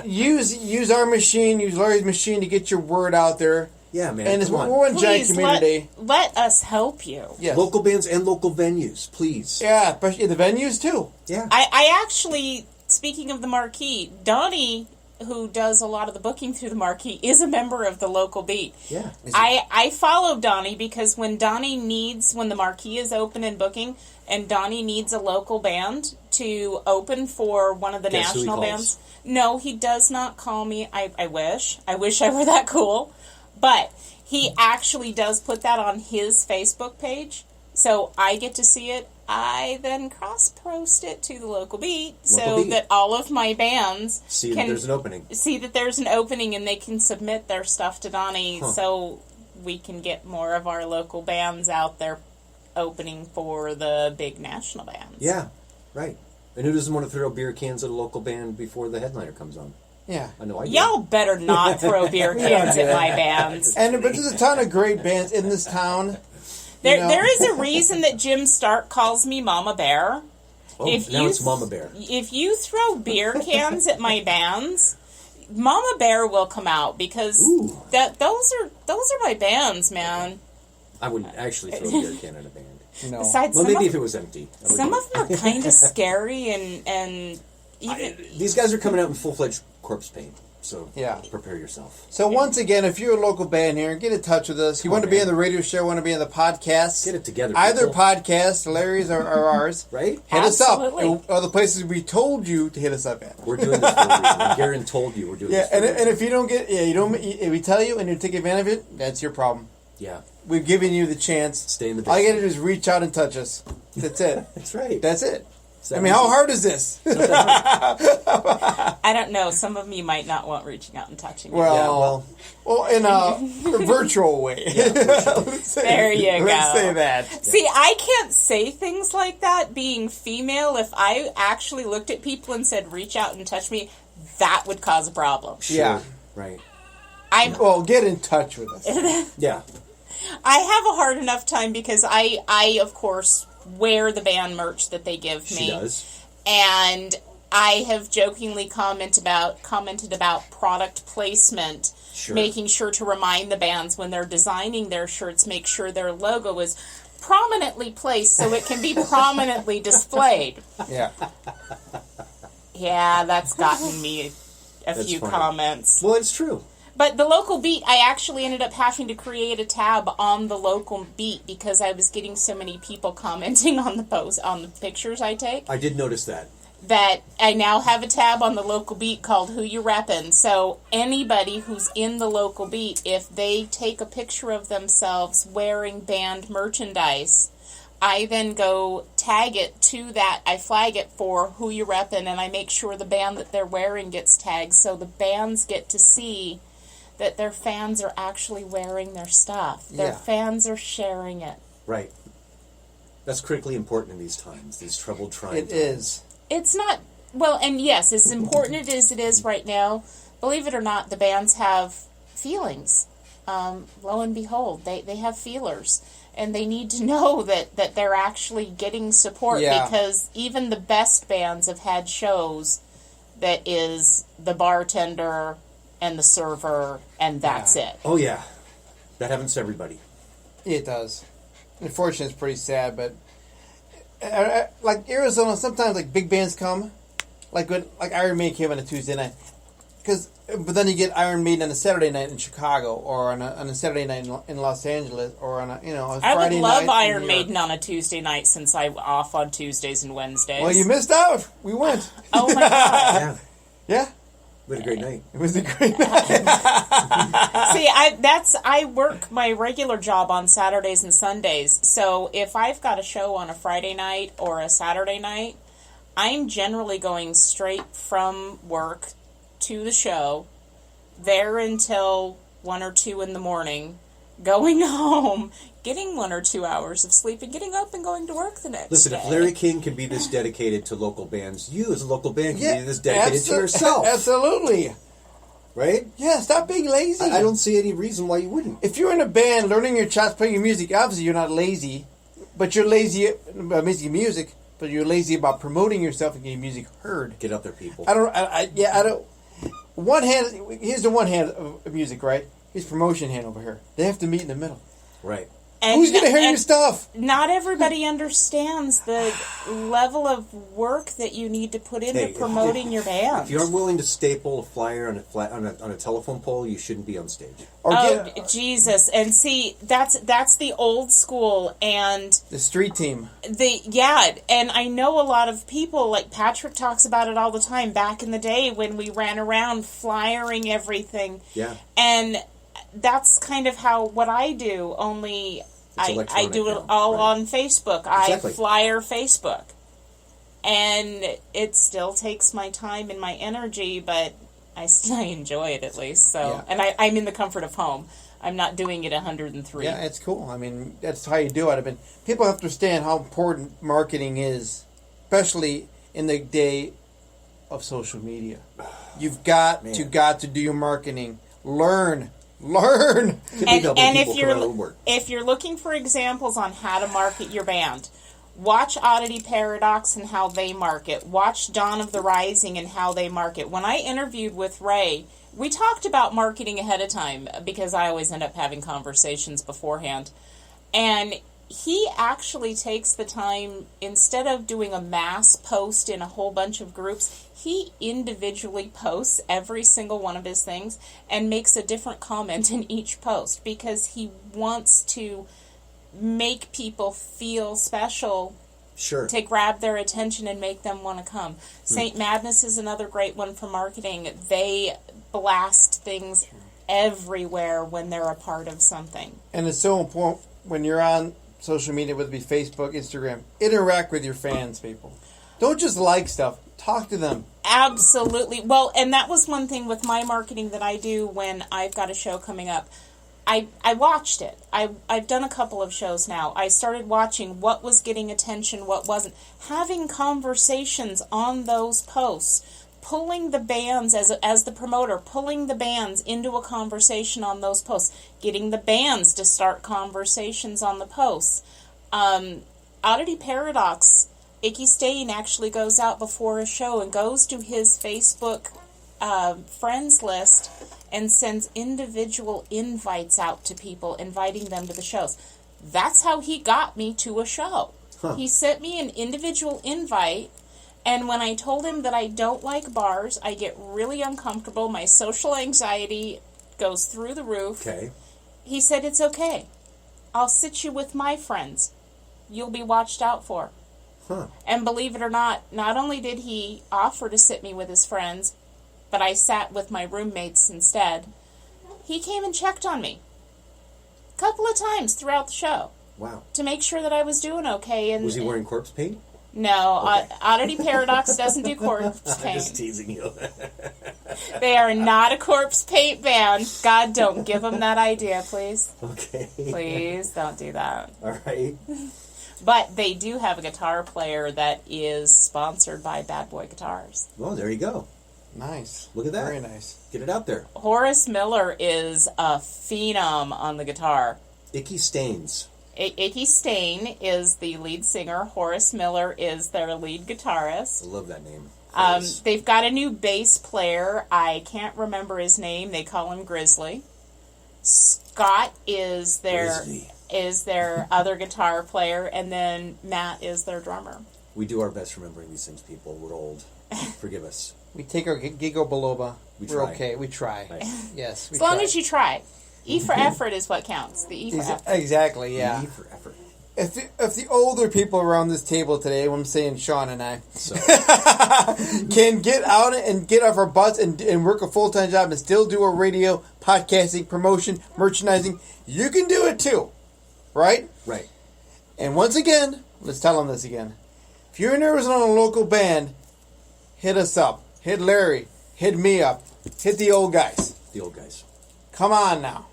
use our machine, use Larry's machine to get your word out there. Yeah, man. And it's come on. we're one giant Please community. let us help you. Yes. Local bands and local venues, please. Yeah, especially the venues too. Yeah. I actually, speaking of the Marquee, Donnie, who does a lot of the booking through the Marquee, is a member of the local beat. Yeah. I follow Donnie because when the Marquee is open and booking, and Donnie needs a local band to open for one of the Guess who he national calls? bands. No, he does not call me. I wish. I wish I were that cool. But he actually does put that on his Facebook page, so I get to see it. I then cross-post it to the local beat that all of my bands See can that there's an opening. see that there's an opening and they can submit their stuff to Donnie so we can get more of our local bands out there opening for the big national bands. Yeah, right. And who doesn't want to throw beer cans at a local band before the headliner comes on? Yeah. I know I do. Y'all better not throw beer cans at my bands. But there's a ton of great bands in this town. There is a reason that Jim Stark calls me Mama Bear. Oh, now it's Mama Bear. If you throw beer cans at my bands, Mama Bear will come out because those are my bands, man. I wouldn't actually throw a beer can at a band. No. Besides, Well, maybe if it was empty. I would some do of it. them are kind of scary and even. These guys are coming out in full-fledged corpse paint, so Yeah. prepare yourself. So once again, if you're a local band here, get in touch with us. You want to be on the radio show, want to be on the podcast. Get it together, Either people. podcast, Larry's or ours. Right? Hit Absolutely. us up. Or the places we told you to hit us up at. We're doing this for a reason. Garen told you we're doing Yeah, this for a reason. and if you don't get, if we tell you and you take advantage of it, that's your problem. Yeah, We've given you the chance. stay in the All you basement. gotta do is reach out and touch us. That's it. That's right. That's it. that I mean, how easy. hard is this? I don't know. Some of you might not want reaching out and touching me. Well, in a virtual way. Let's say, There you Let's go. say that. See, I can't say things like that being female. If I actually looked at people and said, reach out and touch me, that would cause a problem. Sure. Yeah. Right. Well, get in touch with us. Yeah. I have a hard enough time because I of course, wear the band merch that they give me. She does. And I have jokingly commented about product placement, Sure. making sure to remind the bands when they're designing their shirts, make sure their logo is prominently placed so it can be prominently displayed. Yeah. Yeah, that's gotten me a That's few funny. comments. Well, it's true. But the local beat, I actually ended up having to create a tab on the local beat because I was getting so many people commenting on the post, on the pictures I take, I did notice that. that I now have a tab on the local beat called Who You Reppin'. So anybody who's in the local beat, if they take a picture of themselves wearing band merchandise, I then go tag it to that. I flag it for Who You Reppin', and I make sure the band that they're wearing gets tagged so the bands get to see that their fans are actually wearing their stuff. Their Yeah. fans are sharing it. Right. That's critically important in these times, these troubled, trying It times. is. It's not, well, and yes, as important as it is right now, believe it or not, the bands have feelings. Lo and behold, they have feelers. And they need to know that they're actually getting support Yeah. because even the best bands have had shows that is the bartender and the server and that's it. Oh, yeah. That happens to everybody. It does. Unfortunately, it's pretty sad, but like Arizona, sometimes like big bands come, like Iron Maiden came on a Tuesday night, but then you get Iron Maiden on a Saturday night in Chicago, or on a Saturday night in Los Angeles, or on a I Friday would night love in Iron New York. Maiden on a Tuesday night since I'm off on Tuesdays and Wednesdays. Well, you missed out. We went. Oh my god. Yeah. Yeah. We had a great night. It was a great night. See, I work my regular job on Saturdays and Sundays. So if I've got a show on a Friday night or a Saturday night, I'm generally going straight from work to the show, there until 1 or 2 in the morning, going home, getting 1 or 2 hours of sleep, and getting up and going to work the next Listen, day. if Larry King can be this dedicated to local bands, you as a local band can be this dedicated to yourself. Absolutely. Right? Yeah, stop being lazy. I don't see any reason why you wouldn't. If you're in a band, learning your chops, playing your music, obviously you're not lazy, but you're lazy about making music, but you're lazy about promoting yourself and getting music heard. Get out there, people. I don't. One hand, here's the one hand of music, right? Here's promotion hand over here. They have to meet in the middle. Right. And who's going to hear your stuff? Not everybody understands the level of work that you need to put into promoting your band. If you aren't willing to staple a flyer on a telephone pole, you shouldn't be on stage. Jesus! And see, that's the old school and the street team. And I know a lot of people, like Patrick talks about it all the time. Back in the day when we ran around flyering everything, and that's kind of what I do. Only I do it all on Facebook. Exactly. I flyer Facebook. And it still takes my time and my energy, but I enjoy it at least. So, and I'm in the comfort of home. I'm not doing it 103. Yeah, it's cool. I mean, that's how you do it. People have to understand how important marketing is, especially in the day of social media. You've got to do your marketing. Learn. And if you're looking for examples on how to market your band, watch Oddity Paradox and how they market. Watch Dawn of the Rising and how they market. When I interviewed with Ray, we talked about marketing ahead of time because I always end up having conversations beforehand. And he actually takes the time, instead of doing a mass post in a whole bunch of groups, he individually posts every single one of his things and makes a different comment in each post because he wants to make people feel special to grab their attention and make them want to come. St. Madness is another great one for marketing. They blast things everywhere when they're a part of something. And it's so important when you're on social media, whether it be Facebook, Instagram, interact with your fans, people. Don't just like stuff. Talk to them. Absolutely. Well, and that was one thing with my marketing that I do when I've got a show coming up. I watched it. I've done a couple of shows now. I started watching what was getting attention, what wasn't. Having conversations on those posts. Pulling the bands, as the promoter, pulling the bands into a conversation on those posts. Getting the bands to start conversations on the posts. Oddity Paradox, Icky Stain actually goes out before a show and goes to his Facebook friends list and sends individual invites out to people, inviting them to the shows. That's how he got me to a show. He sent me an individual invite, and when I told him that I don't like bars, I get really uncomfortable, my social anxiety goes through the roof. Okay. He said, it's okay. I'll sit you with my friends. You'll be watched out for. And believe it or not only did he offer to sit me with his friends, but I sat with my roommates instead. He came and checked on me a couple of times throughout the show. Wow. To make sure that I was doing okay. And was he wearing corpse paint? No. Okay. Oddity Paradox doesn't do corpse paint. I'm just teasing you. They are not a corpse paint band. God, don't give them that idea, please. Okay. Please don't do that. All right. But they do have a guitar player that is sponsored by Bad Boy Guitars. Well, there you go. Nice. Look at that. Very nice. Get it out there. Horace Miller is a phenom on the guitar. Icky Stains. Icky Stain is the lead singer. Horace Miller is their lead guitarist. I love that name. They've got a new bass player. I can't remember his name. They call him Grizzly. Scott is their other guitar player, and then Matt is their drummer. We do our best remembering these things, people. We're old. Forgive us. We take our gigo biloba. We're try. okay. We try. Right. Yes, we as long try. as you try. E for effort is what counts. The E for effort. Exactly, yeah. E for effort. if the older people around this table today, I'm saying Sean and I, So, can get out and get off our butts and work a full-time job and still do a radio, podcasting, promotion, merchandising, you can do it too. Right? right. And once again, let's tell them this again. If you're in Arizona, a local band, hit us up. Hit Larry. Hit me up. Hit the old guys. The old guys. Come on now.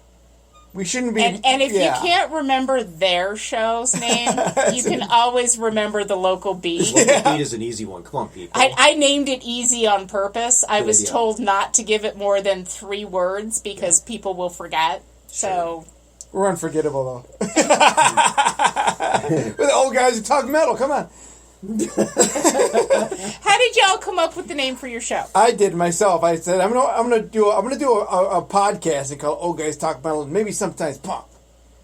We shouldn't be... And if you can't remember their show's name, you can always remember the local beat. Local beat is an easy one. Come on, people. I named it easy on purpose. I Good was idea. told not to give it more than 3 words because people will forget. So... We're unforgettable, though. We're the old guys who talk metal. Come on. How did y'all come up with the name for your show? I did myself. I said I'm gonna do a podcast and call Old Guys Talk Metal, and maybe sometimes punk.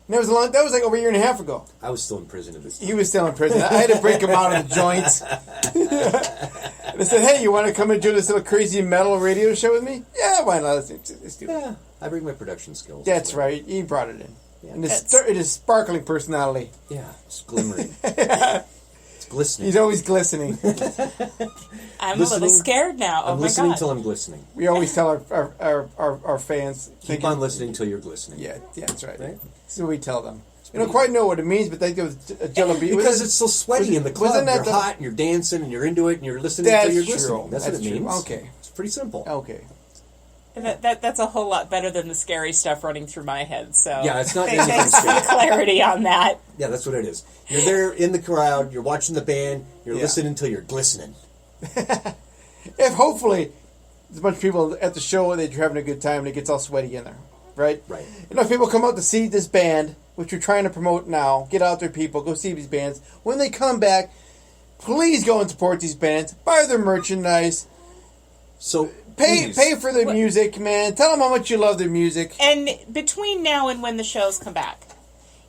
And that was like over a year and a half ago. I was still in prison at this time. He was still in prison. I had to break him out of the joints. And I said, "Hey, you want to come and do this little crazy metal radio show with me?" Yeah, why not? Let's do it. Yeah, I bring my production skills. That's right. He brought it in. Yeah. And it is sparkling personality. Yeah, it's glimmering. It's glistening. He's always glistening. I'm Listening- a little scared now. Oh I'm my listening god. till I'm glistening. We always tell our fans. Keep on listening till you're glistening. Yeah, that's right. Right? That's what we tell them. You don't quite know what it means, but they do a jello bean. Because it's so sweaty in the club. wasn't that You're the- hot and you're dancing and you're into it and you're listening That's till you're true. glistening. That's what That's it true. means. Okay. It's pretty simple. Okay. That's a whole lot better than the scary stuff running through my head. So Yeah, it's not thanks anything for the scary. clarity on that. Yeah, that's what it is. You're there in the crowd, you're watching the band, you're Yeah. listening until you're glistening. If hopefully there's a bunch of people at the show and they're having a good time and it gets all sweaty in there, right? Right. Enough people come out to see this band, which we're trying to promote now. Get out there, people. Go see these bands. When they come back, please go and support these bands. Buy their merchandise. So Pay please, for their music, man. Tell them how much you love their music. And between now and when the shows come back,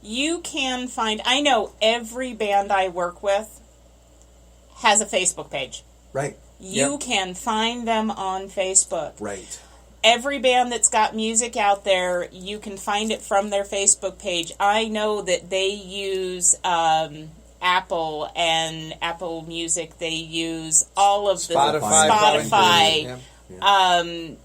you can find... I know every band I work with has a Facebook page. Right, You can find them on Facebook. right. Every band that's got music out there, you can find it from their Facebook page. I know that they use Apple and Apple Music. They use all of the Spotify. Yeah.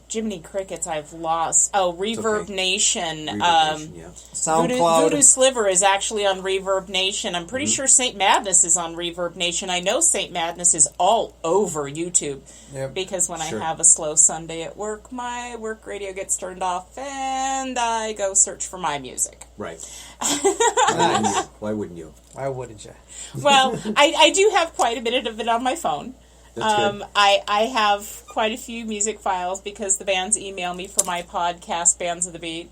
Jiminy Crickets, I've lost. Oh, Reverb okay. Nation. Reverb Nation, yeah. SoundCloud. Voodoo Sliver is actually on Reverb Nation. I'm pretty sure St. Madness is on Reverb Nation. I know St. Madness is all over YouTube. Yep. Because when Sure. I have a slow Sunday at work, my work radio gets turned off and I go search for my music. Right. Why wouldn't you? Why wouldn't you? Well, I do have quite a bit of it on my phone. That's good. I have quite a few music files because the bands email me for my podcast, Bands of the Beat.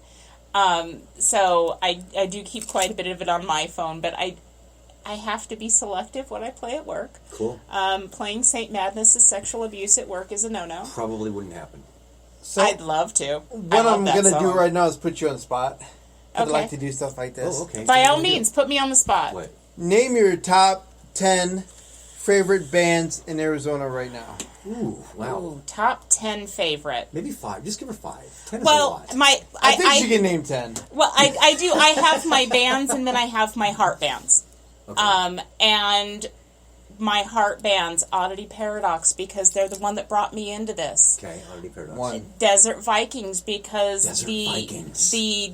So I do keep quite a bit of it on my phone, but I have to be selective what I play at work. Cool. Playing St. Madness' sexual abuse at work is a no-no. Probably wouldn't happen. So I'd love to. what I'm going to do right now is put you on the spot. I'd Okay. like to do stuff like this. Oh, okay. By all What do you means, put me on the spot. do? What? Name your top 10 favorite bands in Arizona right now. Ooh, wow. Ooh, top 10 favorite. Maybe 5. Just give her 5. 10 is a Well, lot. I think she can name 10. Well, I do. I have my bands, and then I have my heart bands. Okay. And my heart bands, Oddity Paradox, because they're the one that brought me into this. Okay, already paradox. One. Desert Vikings, because Desert Vikings. the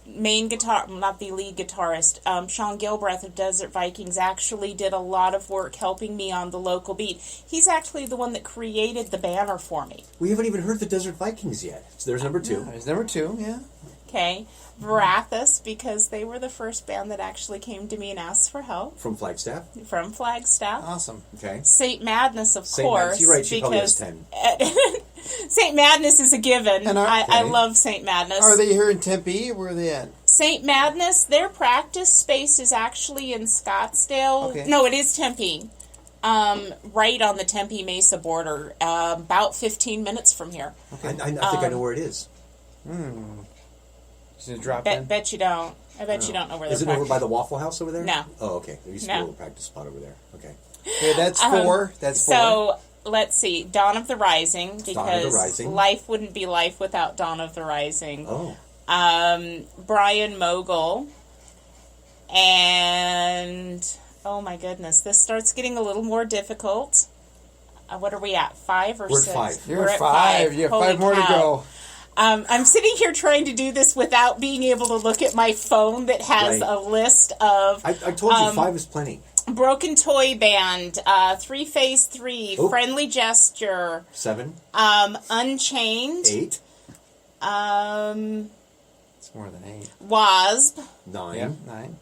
main guitar, not the lead guitarist, Sean Gilbreth of Desert Vikings, actually did a lot of work helping me on the local beat. He's actually the one that created the banner for me. We haven't even heard the Desert Vikings yet. So there's number 2. There's number 2, yeah. Okay, Verathis, because they were the first band that actually came to me and asked for help From Flagstaff. from Flagstaff. Awesome. Okay. St. Madness, of St. course. Madness. You're right, she probably has because 10. St. Madness is a given. And I love St. Madness. Are they here in Tempe? Where are they at? St. Madness, their practice space is actually in Scottsdale. Okay. No, it is Tempe. Right on the Tempe Mesa border, about 15 minutes from here. I think I know where it is. Just gonna drop in. Bet you don't. I bet you don't know where Is it they're over by the Waffle House over there? No. Oh, okay. There used to be a little practice spot over there. Okay. Okay, that's 4. That's 4. So let's see, Dawn of the Rising, because Rising. life wouldn't be life without Dawn of the Rising. Oh. Brian Mogul, And, oh my goodness, this starts getting a little more difficult. What are we at, 5 or We're at 6? 5. You're at 5. You have Holy 5 more to cow. go. I'm sitting here trying to do this without being able to look at my phone that has Right. a list of I told you 5 is plenty. Broken Toy Band, 3 Phase 3, Oh. Friendly Gesture, 7, Unchained, 8, It's more than 8. Wasp, 9, Yeah, 9.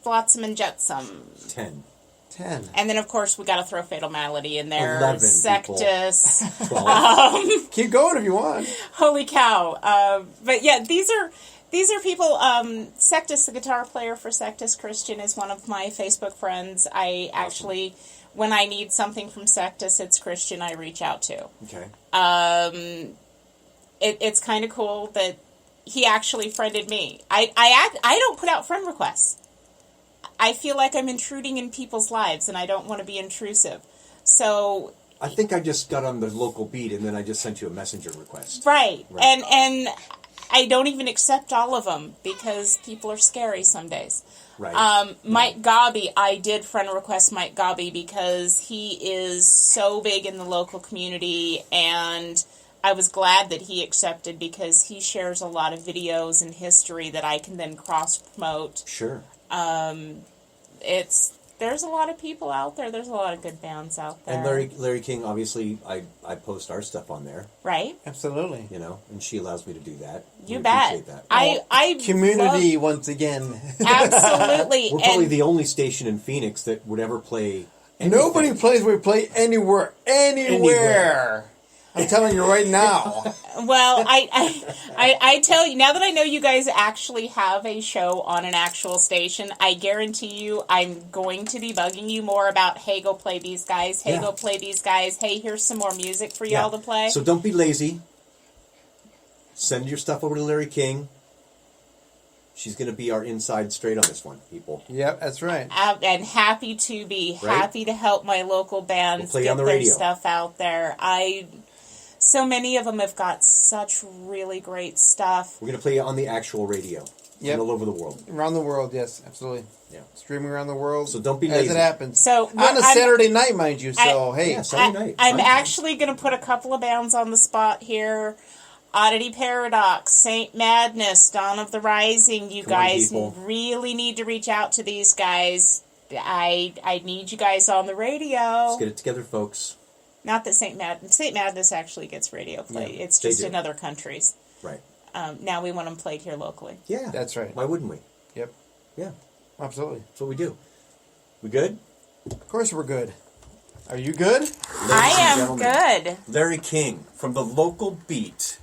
Flotsam and Jetsam. 10, 10. And then, of course, we got to throw Fatal Malady in there. 11 Sectus. 12. Keep going if you want. Holy cow. But yeah, these are people. Sectus, the guitar player for Sectus, Christian, is one of my Facebook friends. I actually, when I need something from Sectus, it's Christian I reach out to. Okay. It's kind of cool that he actually friended me. I don't put out friend requests. I feel like I'm intruding in people's lives, and I don't want to be intrusive. So, I think I just got on the local beat, and then I just sent you a messenger request. right. Right. And I don't even accept all of them because people are scary some days. Right. Mike Gobby, I did friend request Mike Gobby because he is so big in the local community, and I was glad that he accepted because he shares a lot of videos and history that I can then cross-promote. Sure. There's a lot of people out there. There's a lot of good bands out there. And Larry King, obviously, I post our stuff on there, right? Absolutely. you know, and she allows me to do that. You We bet. appreciate that. I Community, once again. absolutely. We're probably And the only station in Phoenix that would ever play anything. Nobody plays where we play anywhere. Anywhere. I'm telling you right now. well, I tell you, now that I know you guys actually have a show on an actual station, I guarantee you I'm going to be bugging you more about, hey, go play these guys. Hey, Yeah. go play these guys. Hey, here's some more music for Yeah. y'all to play. So don't be lazy. Send your stuff over to Larry King. She's going to be our inside straight on this one, people. Yep, that's right. And happy to be. Right? Happy to help my local bands We'll play get on the their radio. stuff out there. So many of them have got such really great stuff. We're going to play on the actual radio. Yep. All over the world. Around the world, yes, absolutely. Yeah. Streaming around the world. So don't be as lazy. it happens. So On a I'm- Saturday night, mind you. So, hey. Yeah, Saturday night. I'm Sunday. actually going to put a couple of bands on the spot here. Oddity Paradox, Saint Madness, Dawn of the Rising. You Come on, guys people. really need to reach out to these guys. I need you guys on the radio. Let's get it together, folks. Not that Saint Madness actually gets radio play. Yeah, it's they just do. in other countries. Right. Now we want them played here locally. Yeah. That's right. Why wouldn't we? Yep, Yeah. absolutely. That's what we do. We good? Of course we're good. Are you good? I am gentlemen. good. Larry King from the local beat.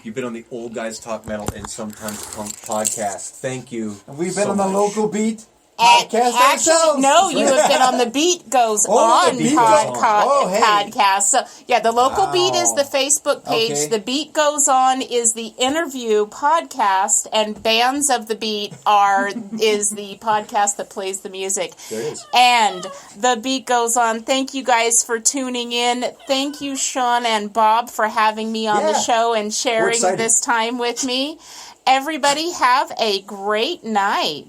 You've been on the Old Guys Talk Metal and Sometimes Punk podcast. Thank you. And we've been so on the much. local beat podcast ourselves. No, you have been on the Beat Goes Oh, On the Beat Goes On. Oh, hey. podcast. So, yeah, the local Wow. Beat is the Facebook page. Okay. The Beat Goes On is the interview podcast, and Bands of the Beat is the podcast that plays the music. There it is. And the Beat Goes On. Thank you guys for tuning in. Thank you, Sean and Bob, for having me on the Yeah. show and sharing excited. this time with me. Everybody have a great night.